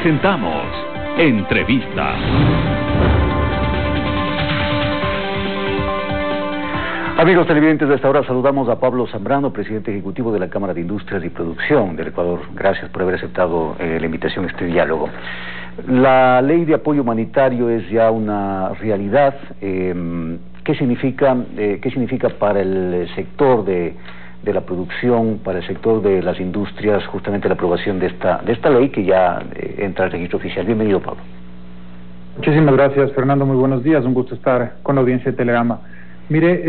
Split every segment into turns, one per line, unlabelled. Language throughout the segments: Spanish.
Presentamos Entrevista.
Amigos televidentes, de esta hora saludamos a Pablo Zambrano, presidente ejecutivo de la Cámara de Industrias y Producción del Ecuador. Gracias por haber aceptado la invitación a este diálogo. La ley de apoyo humanitario es ya una realidad. ¿Qué significa para el sector de la producción, para el sector de las industrias, justamente la aprobación de esta ley que ya entra al registro oficial? Bienvenido, Pablo.
Muchísimas gracias, Fernando. Muy buenos días. Un gusto estar con la audiencia de Telegrama. Mire,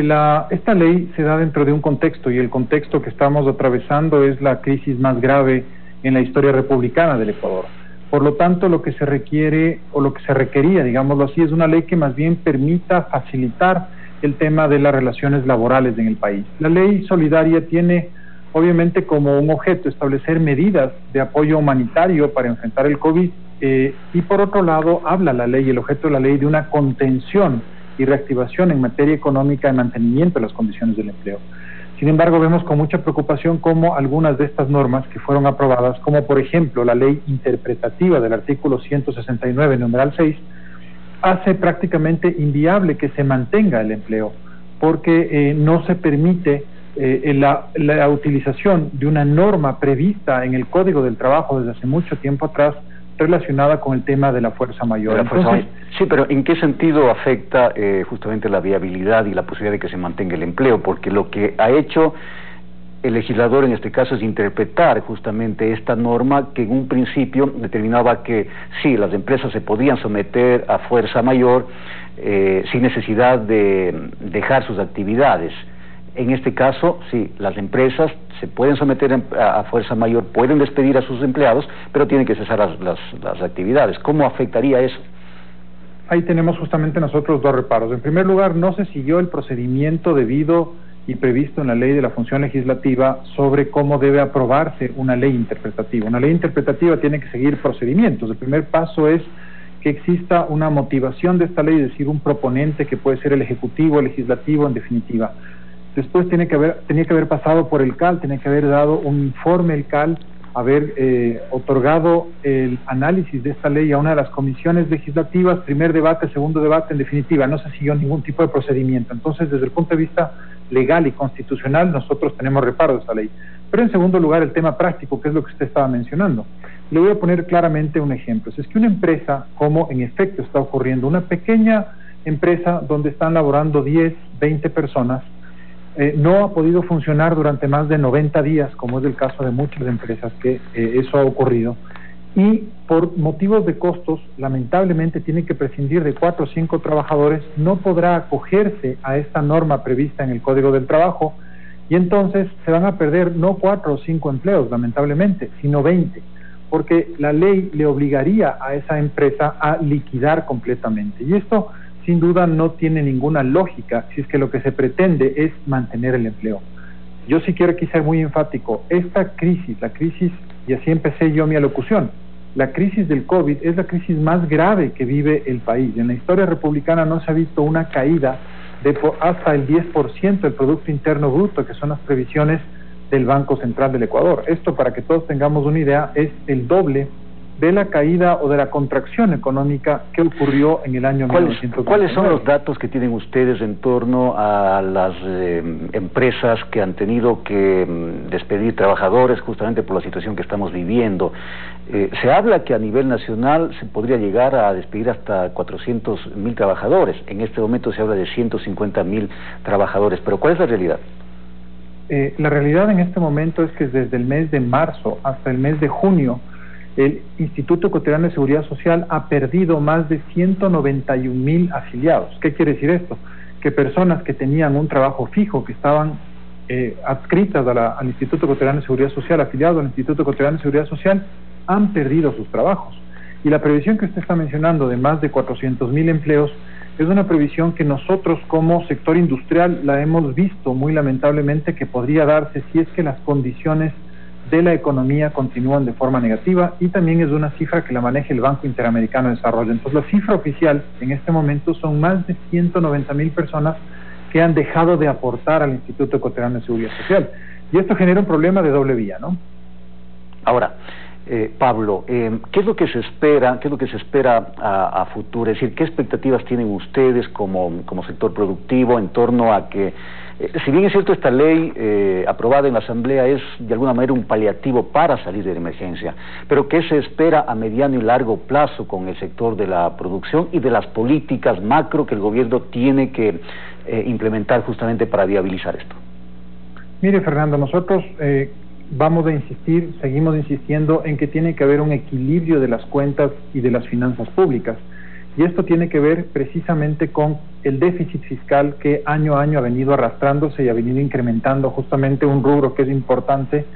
esta ley se da dentro de un contexto, y el contexto que estamos atravesando es la crisis más grave en la historia republicana del Ecuador. Por lo tanto, lo que se requiere, o lo que se requería, digámoslo así, es una ley que más bien permita facilitar el tema de las relaciones laborales en el país. La ley solidaria tiene, obviamente, como un objeto establecer medidas de apoyo humanitario para enfrentar el COVID, y por otro lado, habla la ley, el objeto de la ley, de una contención y reactivación en materia económica y mantenimiento de las condiciones del empleo. Sin embargo, vemos con mucha preocupación cómo algunas de estas normas que fueron aprobadas, como por ejemplo la ley interpretativa del artículo 169, numeral 6, hace prácticamente inviable que se mantenga el empleo, porque no se permite la utilización de una norma prevista en el Código del Trabajo desde hace mucho tiempo atrás, relacionada con el tema de la fuerza mayor.
Sí, pero ¿en qué sentido afecta justamente la viabilidad y la posibilidad de que se mantenga el empleo? Porque lo que ha hecho el legislador en este caso es interpretar justamente esta norma que en un principio determinaba que sí, las empresas se podían someter a fuerza mayor sin necesidad de dejar sus actividades. En este caso, sí, las empresas se pueden someter a fuerza mayor, pueden despedir a sus empleados, pero tienen que cesar las actividades. ¿Cómo afectaría eso?
Ahí tenemos justamente nosotros dos reparos. En primer lugar, no se siguió el procedimiento debido y previsto en la ley de la función legislativa sobre cómo debe aprobarse una ley interpretativa. Una ley interpretativa tiene que seguir procedimientos. El primer paso es que exista una motivación de esta ley, es decir, un proponente que puede ser el Ejecutivo, el Legislativo, en definitiva. Después tenía que haber pasado por el CAL, tenía que haber dado un informe el CAL, haber otorgado el análisis de esta ley a una de las comisiones legislativas, primer debate, segundo debate, en definitiva, no se siguió ningún tipo de procedimiento. Entonces, desde el punto de vista legal y constitucional, nosotros tenemos reparo de esta ley. Pero en segundo lugar, el tema práctico, que es lo que usted estaba mencionando. Le voy a poner claramente un ejemplo. Si es que una empresa, como en efecto está ocurriendo, una pequeña empresa donde están laborando 10, 20 personas, no ha podido funcionar durante más de 90 días, como es el caso de muchas empresas que eso ha ocurrido, y por motivos de costos, lamentablemente tiene que prescindir de 4 o 5 trabajadores, no podrá acogerse a esta norma prevista en el Código del Trabajo, y entonces se van a perder no 4 o 5 empleos, lamentablemente, sino 20, porque la ley le obligaría a esa empresa a liquidar completamente, y esto sin duda no tiene ninguna lógica si es que lo que se pretende es mantener el empleo. Yo sí quiero aquí ser muy enfático. Esta crisis, la crisis, y así empecé yo mi alocución, la crisis del COVID es la crisis más grave que vive el país. En la historia republicana no se ha visto una caída de hasta el 10% del Producto Interno Bruto, que son las previsiones del Banco Central del Ecuador. Esto, para que todos tengamos una idea, es el doble de la caída o de la contracción económica que ocurrió en el año 1929.
¿Cuáles son los datos que tienen ustedes en torno a las empresas que han tenido que despedir trabajadores justamente por la situación que estamos viviendo? Se habla que a nivel nacional se podría llegar a despedir hasta 400.000 trabajadores. En este momento se habla de 150.000 trabajadores. ¿Pero cuál es la realidad?
La realidad en este momento es que desde el mes de marzo hasta el mes de junio, el Instituto Ecuatoriano de Seguridad Social ha perdido más de 191.000 afiliados. ¿Qué quiere decir esto? Que personas que tenían un trabajo fijo, que estaban adscritas al Instituto Ecuatoriano de Seguridad Social, afiliados al Instituto Ecuatoriano de Seguridad Social, han perdido sus trabajos. Y la previsión que usted está mencionando de más de 400.000 empleos es una previsión que nosotros como sector industrial la hemos visto muy lamentablemente que podría darse si es que las condiciones de la economía continúan de forma negativa, y también es una cifra que la maneja el Banco Interamericano de Desarrollo. Entonces la cifra oficial en este momento son más de 190.000 personas que han dejado de aportar al Instituto Ecuatoriano de Seguridad Social, y esto genera un problema de doble vía, ¿no?
Ahora, Pablo, ¿qué es lo que se espera, a futuro? Es decir, ¿qué expectativas tienen ustedes como sector productivo en torno a que, si bien es cierto, esta ley aprobada en la Asamblea es de alguna manera un paliativo para salir de la emergencia, pero qué se espera a mediano y largo plazo con el sector de la producción y de las políticas macro que el gobierno tiene que implementar justamente para viabilizar esto?
Mire, Fernando, nosotros vamos a insistir, seguimos insistiendo en que tiene que haber un equilibrio de las cuentas y de las finanzas públicas. Y esto tiene que ver precisamente con el déficit fiscal que año a año ha venido arrastrándose y ha venido incrementando justamente un rubro que es importante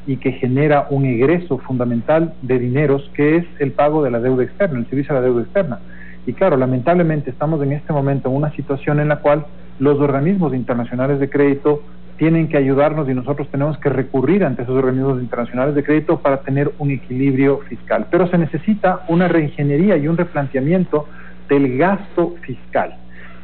y que genera un egreso fundamental de dineros, que es el pago de la deuda externa, el servicio a la deuda externa. Y claro, lamentablemente estamos en este momento en una situación en la cual los organismos internacionales de crédito tienen que ayudarnos y nosotros tenemos que recurrir ante esos organismos internacionales de crédito para tener un equilibrio fiscal. Pero se necesita una reingeniería y un replanteamiento del gasto fiscal.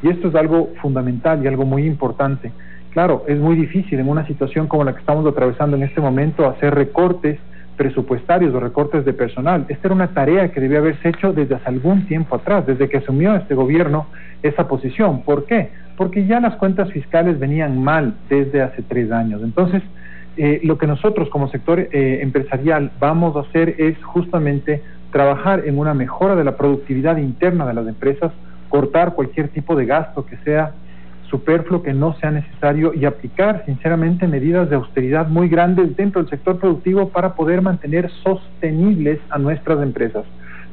Y esto es algo fundamental y algo muy importante. Claro, es muy difícil en una situación como la que estamos atravesando en este momento hacer recortes presupuestarios o recortes de personal. Esta era una tarea que debía haberse hecho desde hace algún tiempo atrás, desde que asumió este gobierno esa posición. ¿Por qué? Porque ya las cuentas fiscales venían mal desde hace 3 años. Entonces, lo que nosotros como sector empresarial vamos a hacer es justamente trabajar en una mejora de la productividad interna de las empresas, cortar cualquier tipo de gasto que sea superfluo, que no sea necesario, y aplicar sinceramente medidas de austeridad muy grandes dentro del sector productivo para poder mantener sostenibles a nuestras empresas.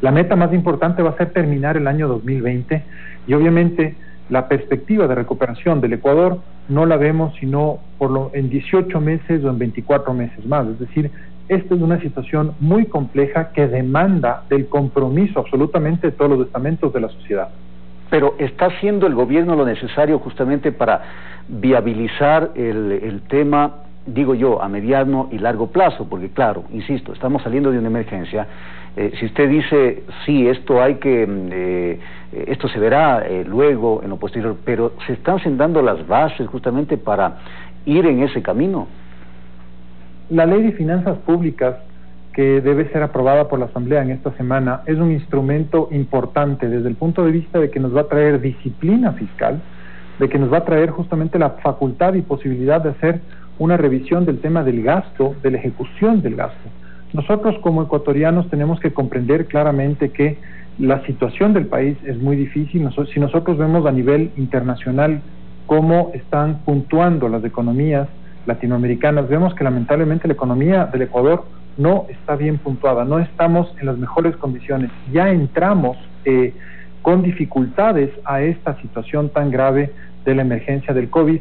La meta más importante va a ser terminar el año 2020 y obviamente la perspectiva de recuperación del Ecuador no la vemos sino en 18 meses o en 24 meses más. Es decir, esta es una situación muy compleja que demanda del compromiso absolutamente de todos los estamentos de la sociedad.
Pero ¿está haciendo el gobierno lo necesario justamente para viabilizar el tema, digo yo, a mediano y largo plazo? Porque claro, insisto, estamos saliendo de una emergencia. Si usted dice, sí, esto se verá luego en lo posterior, pero ¿se están sentando las bases justamente para ir en ese camino?
La Ley de Finanzas Públicas, que debe ser aprobada por la Asamblea en esta semana, es un instrumento importante desde el punto de vista de que nos va a traer disciplina fiscal, de que nos va a traer justamente la facultad y posibilidad de hacer una revisión del tema del gasto, de la ejecución del gasto. Nosotros como ecuatorianos tenemos que comprender claramente que la situación del país es muy difícil. Si nosotros vemos a nivel internacional cómo están puntuando las economías latinoamericanas, vemos que lamentablemente la economía del Ecuador no está bien puntuada, no estamos en las mejores condiciones. Ya entramos con dificultades a esta situación tan grave de la emergencia del COVID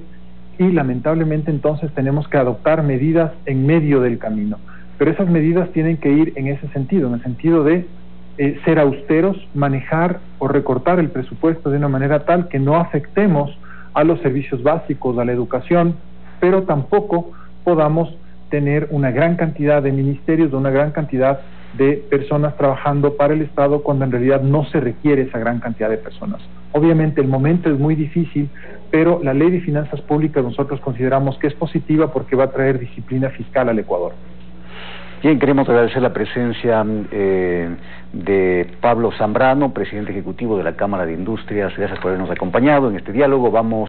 y lamentablemente entonces tenemos que adoptar medidas en medio del camino. Pero esas medidas tienen que ir en ese sentido, en el sentido de ser austeros, manejar o recortar el presupuesto de una manera tal que no afectemos a los servicios básicos, a la educación, pero tampoco podamos tener una gran cantidad de ministerios, de una gran cantidad de personas trabajando para el Estado cuando en realidad no se requiere esa gran cantidad de personas. Obviamente el momento es muy difícil, pero la Ley de Finanzas Públicas nosotros consideramos que es positiva porque va a traer disciplina fiscal al Ecuador.
Bien, queremos agradecer la presencia de Pablo Zambrano, presidente ejecutivo de la Cámara de Industrias. Gracias por habernos acompañado en este diálogo. Vamos